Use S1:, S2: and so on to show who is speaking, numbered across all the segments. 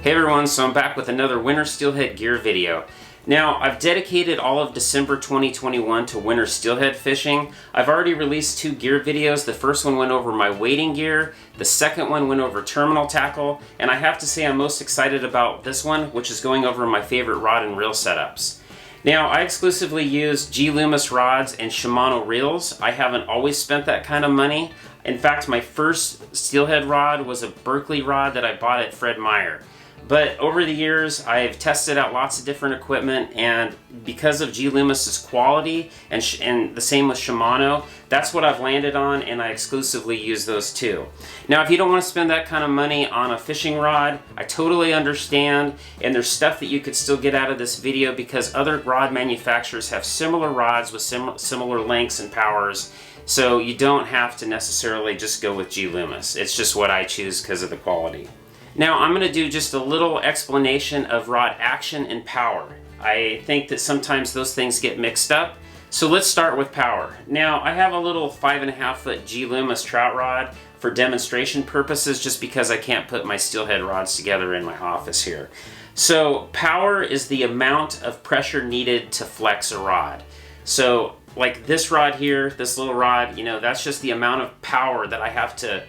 S1: Hey everyone, so I'm back with another winter steelhead gear video. Now, I've dedicated all of December 2021 to winter steelhead fishing. I've already released 2 gear videos. The first one went over my wading gear, the second one went over terminal tackle, and I have to say I'm most excited about this one, which is going over my favorite rod and reel setups. Now, I exclusively use G.Loomis rods and Shimano reels. I haven't always spent that kind of money. In fact, my first steelhead rod was a Berkeley rod that I bought at Fred Meyer. But over the years, I've tested out lots of different equipment, and because of G.Loomis's quality, and the same with Shimano, that's what I've landed on, and I exclusively use those too. Now, if you don't want to spend that kind of money on a fishing rod, I totally understand, and there's stuff that you could still get out of this video because other rod manufacturers have similar rods with similar lengths and powers, so you don't have to necessarily just go with G.Loomis. It's just what I choose because of the quality. Now I'm going to do just a little explanation of rod action and power. I think that sometimes those things get mixed up. So let's start with power. Now I have a little 5.5 foot G.Loomis trout rod for demonstration purposes just because I can't put my steelhead rods together in my office here. So power is the amount of pressure needed to flex a rod. So like this rod here, this little rod, you know, that's just the amount of power that I have to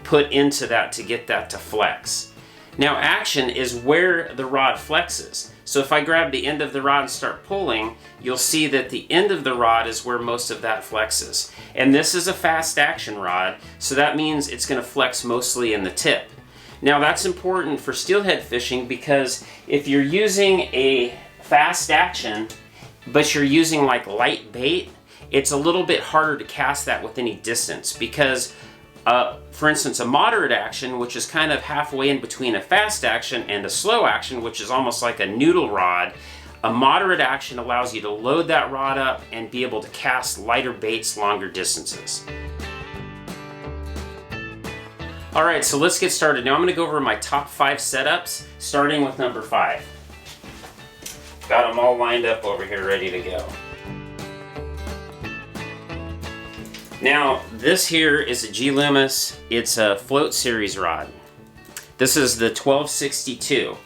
S1: put into that to get that to flex. Now action is where the rod flexes. So if I grab the end of the rod and start pulling, you'll see that the end of the rod is where most of that flexes. And this is a fast action rod, so that means it's going to flex mostly in the tip. Now that's important for steelhead fishing because if you're using a fast action, but you're using like light bait, it's a little bit harder to cast that with any distance because for instance, a moderate action, which is kind of halfway in between a fast action and a slow action, which is almost like a noodle rod, a moderate action allows you to load that rod up and be able to cast lighter baits longer distances. Alright, so let's get started. Now I'm going to go over my top 5 setups, starting with number 5. Got them all lined up over here ready to go. Now, this here is a G.Loomis, it's a float series rod. This is the 1262.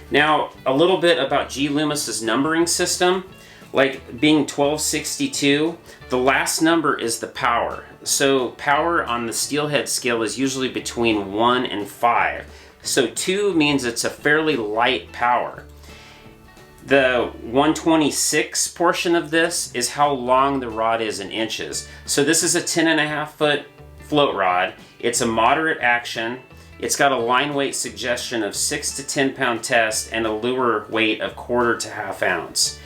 S1: Now, a little bit about G.Loomis's numbering system. Like being 1262, the last number is the power. So power on the steelhead scale is usually between 1 and 5. So 2 means it's a fairly light power. The 126 portion of this is how long the rod is in inches. So this is a 10.5 foot float rod. It's a moderate action. It's got a line weight suggestion of 6 to 10 pound test and a lure weight of 1/4 to 1/2 ounce.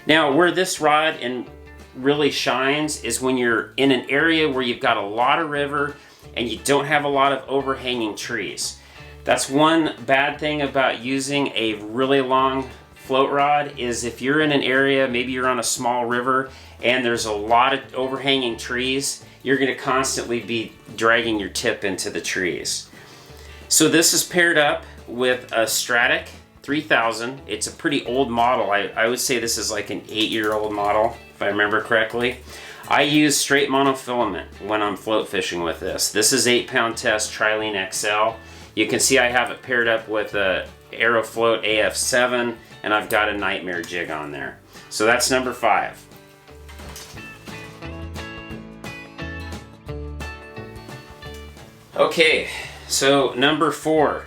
S1: Now where this rod really shines is when you're in an area where you've got a lot of river and you don't have a lot of overhanging trees. That's one bad thing about using a really long float rod is if you're in an area, maybe you're on a small river and there's a lot of overhanging trees, you're going to constantly be dragging your tip into the trees. So this is paired up with a Stradic 3000. It's a pretty old model. I would say this is like an 8-year-old model if I remember correctly. I use straight monofilament when I'm float fishing with this. This is 8-pound test Trilene XL. You can see I have it paired up with a Aerofloat AF7 and I've got a Nightmare jig on there. So that's number 5. Okay, so number 4.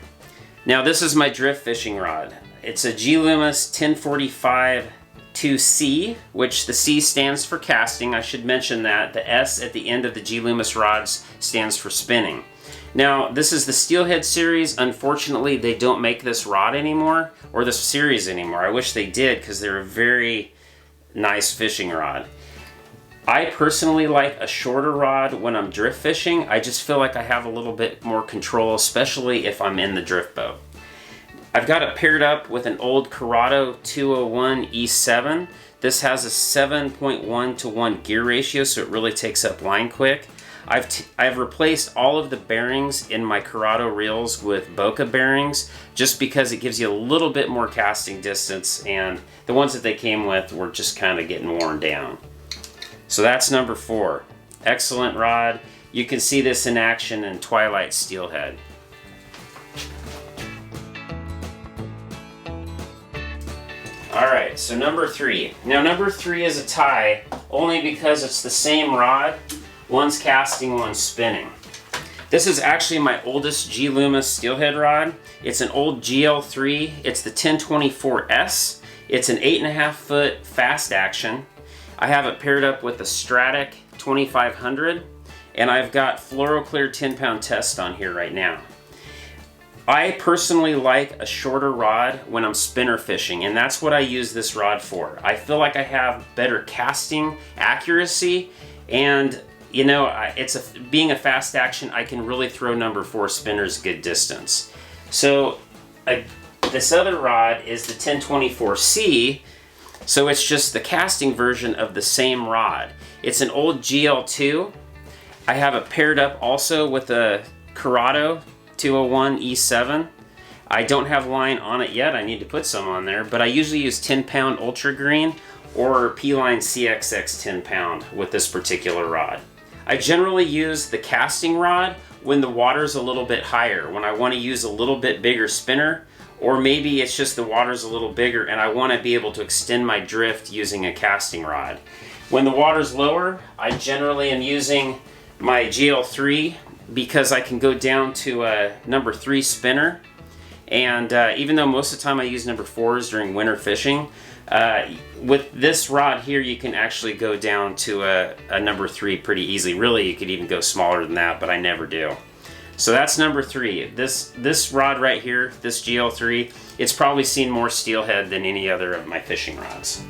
S1: Now this is my drift fishing rod. It's a G.Loomis 1045 2C, which the C stands for casting. I should mention that. The S at the end of the G.Loomis rods stands for spinning. Now, this is the Steelhead series. Unfortunately, they don't make this rod anymore, or this series anymore. I wish they did because they're a very nice fishing rod. I personally like a shorter rod when I'm drift fishing. I just feel like I have a little bit more control, especially if I'm in the drift boat. I've got it paired up with an old Curado 201 E7. This has a 7.1 to 1 gear ratio, so it really takes up line quick. I've replaced all of the bearings in my Curado reels with Boca bearings just because it gives you a little bit more casting distance, and the ones that they came with were just kind of getting worn down. So that's number 4. Excellent rod. You can see this in action in Twilight Steelhead. Alright, so number 3. Now number 3 is a tie, only because it's the same rod. One's casting, one's spinning. This is actually my oldest G.Loomis steelhead rod. It's an old GL3. It's the 1024S. It's an 8.5 foot fast action. I have it paired up with a Stradic 2500, and I've got FluoroClear 10-pound test on here right now. I personally like a shorter rod when I'm spinner fishing, and that's what I use this rod for. I feel like I have better casting accuracy, and you know, being a fast action, I can really throw number 4 spinners good distance. So this other rod is the 1024C, so it's just the casting version of the same rod. It's an old GL2. I have it paired up also with a Curado 201 E7. I don't have line on it yet. I need to put some on there, but I usually use 10-pound Ultra Green or P-Line CXX 10-pound with this particular rod. I generally use the casting rod when the water's a little bit higher, when I want to use a little bit bigger spinner, or maybe it's just the water's a little bigger and I want to be able to extend my drift using a casting rod. When the water's lower, I generally am using my GL3 because I can go down to a number 3 spinner, and even though most of the time I use number 4s during winter fishing, with this rod here you can actually go down to a number 3 pretty easily. Really, you could even go smaller than that, but I never do. So that's number 3. This rod right here, this GL3, it's probably seen more steelhead than any other of my fishing rods.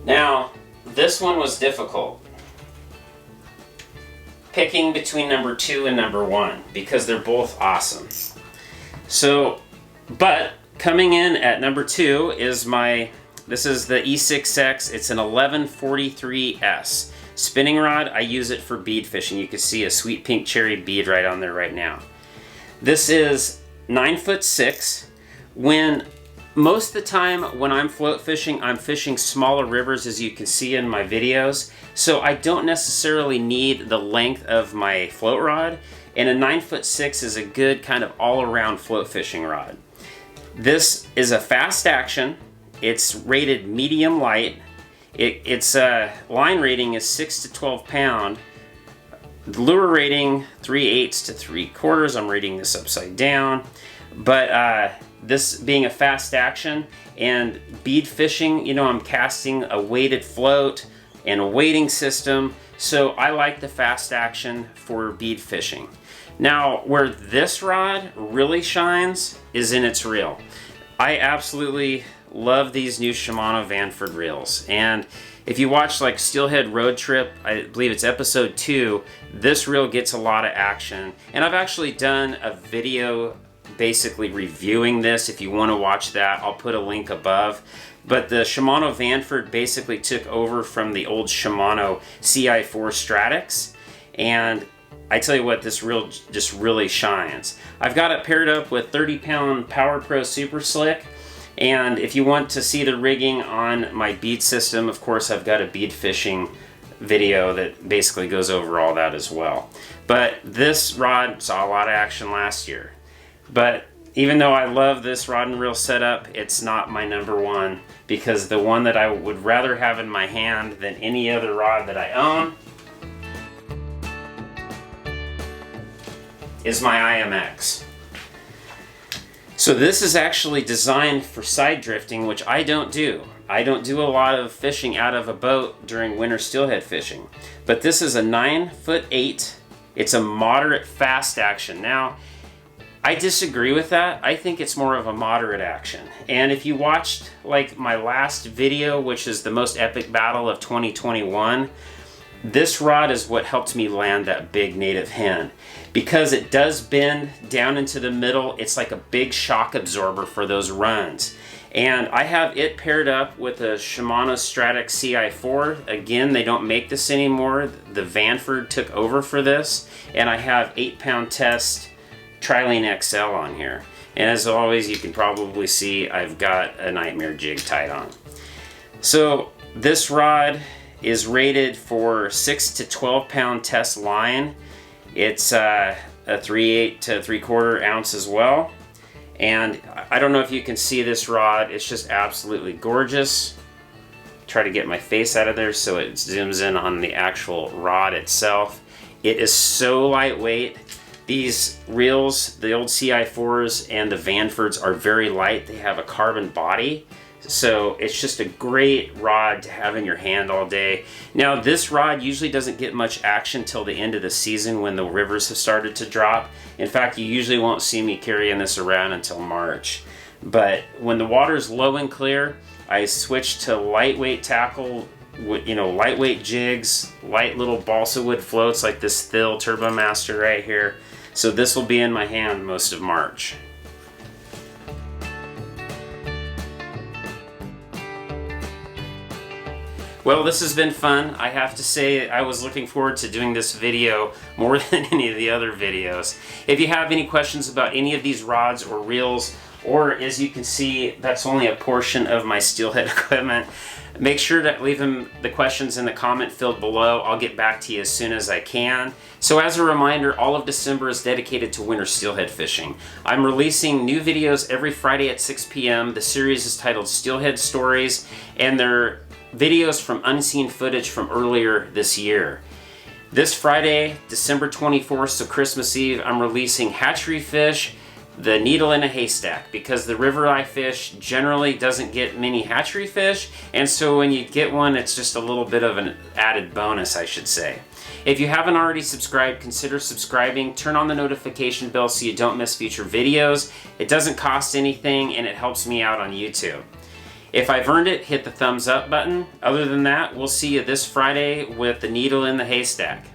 S1: Now, this one was difficult. Picking between number 2 and number 1 because they're both awesome. So, but coming in at number 2 is this is the E6X. It's an 1143S spinning rod. I use it for bead fishing. You can see a sweet pink cherry bead right on there right now. This is 9'6". Most of the time when I'm float fishing, I'm fishing smaller rivers, as you can see in my videos, so I don't necessarily need the length of my float rod, and a 9'6" is a good kind of all-around float fishing rod. This is a fast action. It's rated medium light. Its line rating is 6 to 12 pound. The lure rating 3/8 to 3/4. I'm reading this upside down, but this being a fast action and bead fishing, you know, I'm casting a weighted float and a weighting system, so I like the fast action for bead fishing. Now, where this rod really shines is in its reel. I absolutely love these new Shimano Vanford reels, and if you watch like Steelhead Road Trip, I believe it's episode 2, this reel gets a lot of action, and I've actually done a video basically reviewing this. If you want to watch that, I'll put a link above. But the Shimano Vanford basically took over from the old Shimano CI4 Stradics, and I tell you what, this reel just really shines. I've got it paired up with 30-pound Power Pro Super Slick, and if you want to see the rigging on my bead system, of course I've got a bead fishing video that basically goes over all that as well. But this rod saw a lot of action last year. But even though I love this rod and reel setup, it's not my number 1, because the one that I would rather have in my hand than any other rod that I own is my IMX. So this is actually designed for side drifting, which I don't do. I don't do a lot of fishing out of a boat during winter steelhead fishing. But this is a 9'8". It's a moderate fast action. Now, I disagree with that. I think it's more of a moderate action. And if you watched like my last video, which is the most epic battle of 2021, this rod is what helped me land that big native hen. Because it does bend down into the middle, it's like a big shock absorber for those runs. And I have it paired up with a Shimano Stradic CI4. Again, they don't make this anymore. The Vanford took over for this. And I have 8-pound test Trilene XL on here. And as always, you can probably see I've got a Nightmare jig tied on. So this rod is rated for 6 to 12 pound test line. It's a 3/8 to 3/4 ounce as well. And I don't know if you can see this rod. It's just absolutely gorgeous. Try to get my face out of there so it zooms in on the actual rod itself. It is so lightweight. These reels, the old CI4s and the Vanfords, are very light. They have a carbon body, so it's just a great rod to have in your hand all day. Now, this rod usually doesn't get much action till the end of the season when the rivers have started to drop. In fact, you usually won't see me carrying this around until March. But when the water's low and clear, I switch to lightweight tackle, you know, lightweight jigs, light little balsa wood floats like this Thill Turbomaster right here. So this will be in my hand most of March. Well, this has been fun. I have to say I was looking forward to doing this video more than any of the other videos. If you have any questions about any of these rods or reels, or as you can see, that's only a portion of my steelhead equipment, make sure to leave them the questions in the comment field below. I'll get back to you as soon as I can. So as a reminder, all of December is dedicated to winter steelhead fishing. I'm releasing new videos every Friday at 6 p.m. The series is titled Steelhead Stories, and they're videos from unseen footage from earlier this year. This Friday, December 24th, so Christmas Eve, I'm releasing hatchery fish, the needle in a haystack, because the river I fish generally doesn't get many hatchery fish, and so when you get one, it's just a little bit of an added bonus, I should say. If you haven't already subscribed, consider subscribing. Turn on the notification bell so you don't miss future videos. It doesn't cost anything, and it helps me out on YouTube. If I've earned it, hit the thumbs up button. Other than that, we'll see you this Friday with the needle in the haystack.